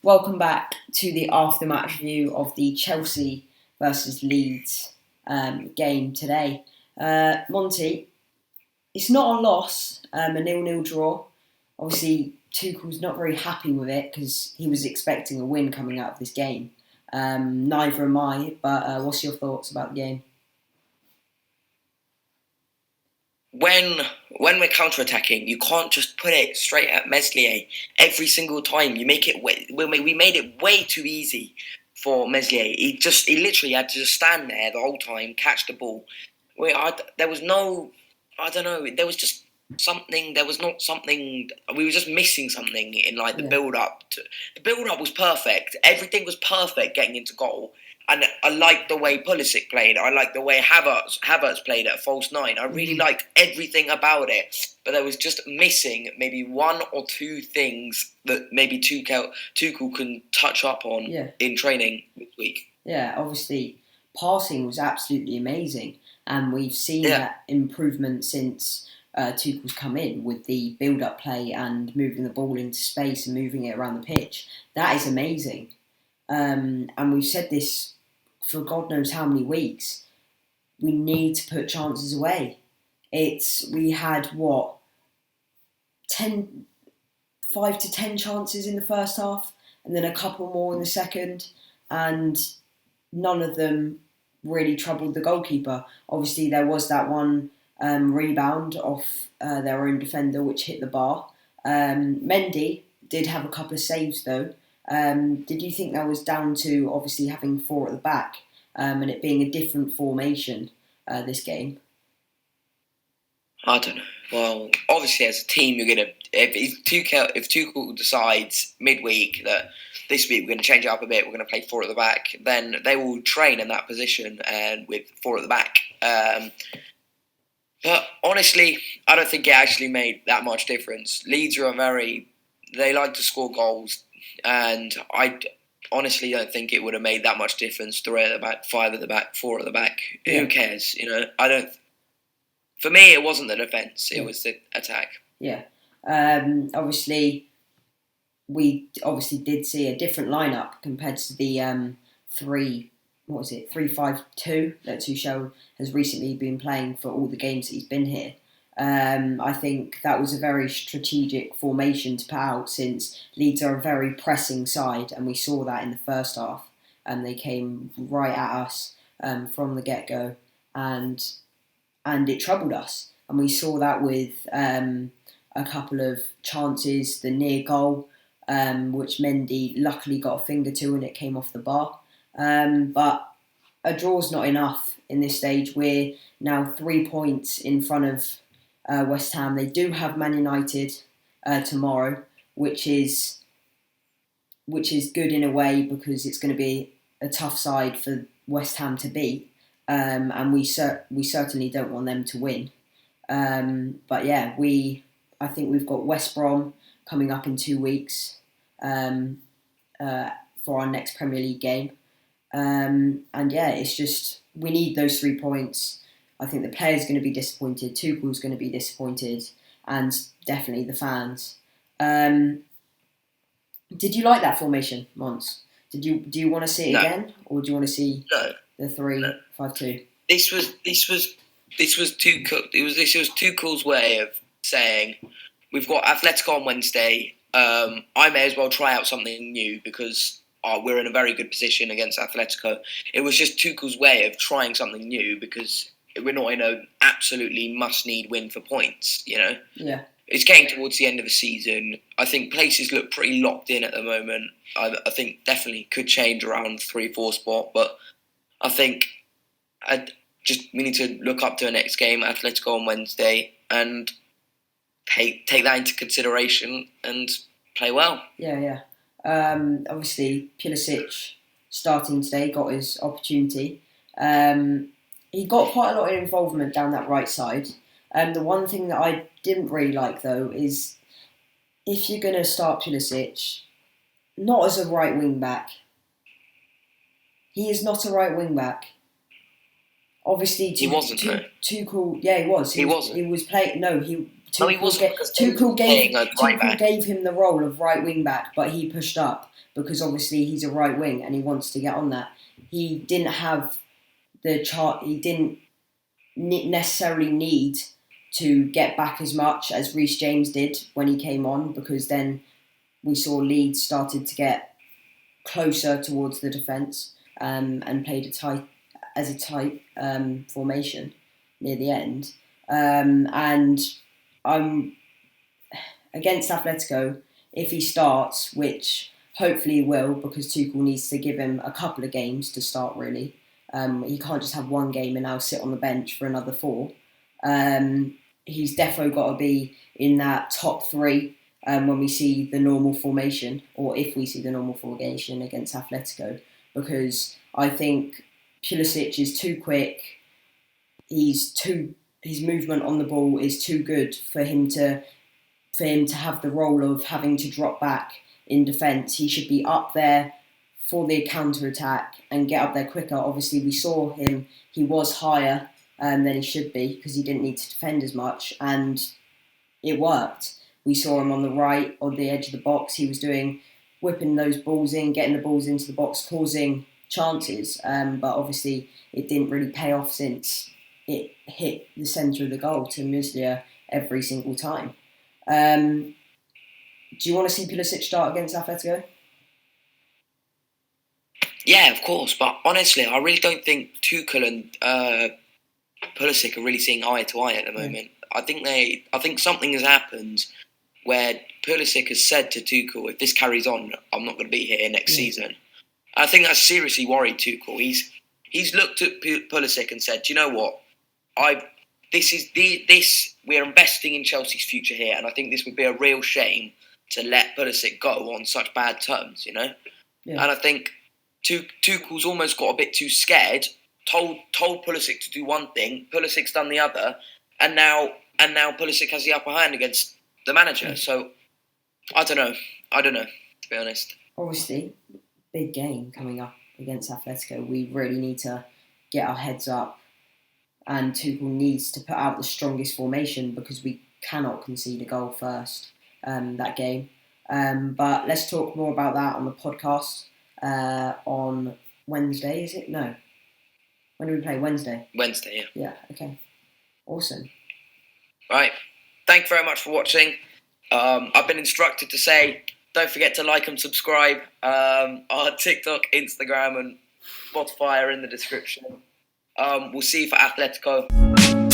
Welcome back to the after-match review of the Chelsea versus Leeds game today. Monty, it's not a loss, a 0-0 draw. Obviously, Tuchel's not very happy with it because he was expecting a win coming out of this game. Neither am I, but what's your thoughts about the game? When we're counter-attacking, you can't just put it straight at Meslier every single time. You make it we made it way too easy for Meslier. He literally had to just stand there the whole time, catch the ball. There was no, I don't know. There was just something. There was not something. We were just missing something in like the build-up. The build-up was perfect. Everything was perfect getting into goal. And I liked the way Pulisic played. I liked the way Havertz played at false nine. I really liked everything about it. But there was just missing maybe one or two things that maybe Tuchel can touch up on in training this week. Yeah, obviously, passing was absolutely amazing. And we've seen that improvement since Tuchel's come in with the build-up play and moving the ball into space and moving it around the pitch. That is amazing. And we've said this for God knows how many weeks. We need to put chances away. We had 5 to 10 chances in the first half, and then a couple more in the second, and none of them really troubled the goalkeeper. Obviously, there was that one rebound off their own defender which hit the bar. Mendy did have a couple of saves though. Did you think that was down to obviously having four at the back and it being a different formation this game? I don't know. Well, obviously, as a team, you're gonna if Tuchel decides midweek that this week we're going to change it up a bit, we're going to play four at the back, then they will train in that position and with four at the back. But honestly, I don't think it actually made that much difference. Leeds they like to score goals, and I honestly don't think it would have made that much difference. 3 at the back, 5 at the back, 4 at the back. Yeah. Who cares? I don't. For me, it wasn't the defence; it was the attack. Yeah. Obviously, we did see a different lineup compared to the 3-5-2 that Tuchel has recently been playing for all the games that he's been here. I think that was a very strategic formation to put out since Leeds are a very pressing side, and we saw that in the first half. And they came right at us from the get-go, and it troubled us. And we saw that with a couple of chances, the near goal, which Mendy luckily got a finger to, and it came off the bar. But a draw's not enough in this stage. We're now 3 points in front of West Ham. They do have Man United tomorrow, which is good in a way because it's going to be a tough side for West Ham to beat, and we certainly don't want them to win. But yeah, I think we've got West Brom coming up in 2 weeks for our next Premier League game. And yeah, it's just we need those 3 points. I think the players are going to be disappointed. Tuchel's going to be disappointed, and definitely the fans. Did you like that formation, Mons? Do you want to see it again, or do you want to see the 3-5-2? This was Tuchel's way of saying we've got Atletico on Wednesday. I may as well try out something new because we're in a very good position against Atletico. It was just Tuchel's way of trying something new because we're not in an absolutely must-need win for points, Yeah. It's getting towards the end of the season. I think places look pretty locked in at the moment. I think definitely could change around 3-4 spot, but I think we need to look up to the next game, Atletico on Wednesday, and take that into consideration and play well. Yeah. Obviously, Pulisic starting today got his opportunity. He got quite a lot of involvement down that right side. The one thing that I didn't really like, though, is if you're going to start Pulisic, not as a right wing-back. He is not a right wing-back. Obviously, he wasn't. Tuchel, yeah, he was. He wasn't. He was playing. No, No, he wasn't, because Tuchel right back. gave him the role of right wing back, but he pushed up because obviously he's a right wing and he wants to get on that. He didn't have the chart. He didn't necessarily need to get back as much as Reece James did when he came on, because then we saw Leeds started to get closer towards the defence and played a tight formation near the end. And I'm against Atletico, if he starts, which hopefully he will, because Tuchel needs to give him a couple of games to start, really. He can't just have one game and now sit on the bench for another 4. He's definitely got to be in that top 3 when we see the normal formation, or if we see the normal formation against Atletico, because I think Pulisic is too quick. His movement on the ball is too good for him to have the role of having to drop back in defence. He should be up there for the counter-attack and get up there quicker. Obviously, we saw him, he was higher than he should be because he didn't need to defend as much, and it worked. We saw him on the right, on the edge of the box. He was whipping those balls in, getting the balls into the box, causing chances. But obviously, it didn't really pay off since it hit the centre of the goal to Muslia every single time. Do you want to see Pulisic start against Atletico? Yeah, of course. But honestly, I really don't think Tuchel and Pulisic are really seeing eye to eye at the moment. I think something has happened where Pulisic has said to Tuchel, if this carries on, I'm not going to be here next season. I think that's seriously worried Tuchel. He's looked at Pulisic and said, do you know what? We're investing in Chelsea's future here, and I think this would be a real shame to let Pulisic go on such bad terms, you know? Yeah. And I think Tuchel's almost got a bit too scared, told Pulisic to do one thing, Pulisic's done the other, and now Pulisic has the upper hand against the manager. So I don't know, to be honest. Obviously, big game coming up against Atletico. We really need to get our heads up, and Tuchel needs to put out the strongest formation because we cannot concede a goal first that game. But let's talk more about that on the podcast on Wednesday, is it? No. When do we play? Wednesday? Wednesday, yeah. Yeah, okay. Awesome. Right. Thank you very much for watching. I've been instructed to say, don't forget to like and subscribe. Our TikTok, Instagram and Spotify are in the description. We'll see you for Atletico.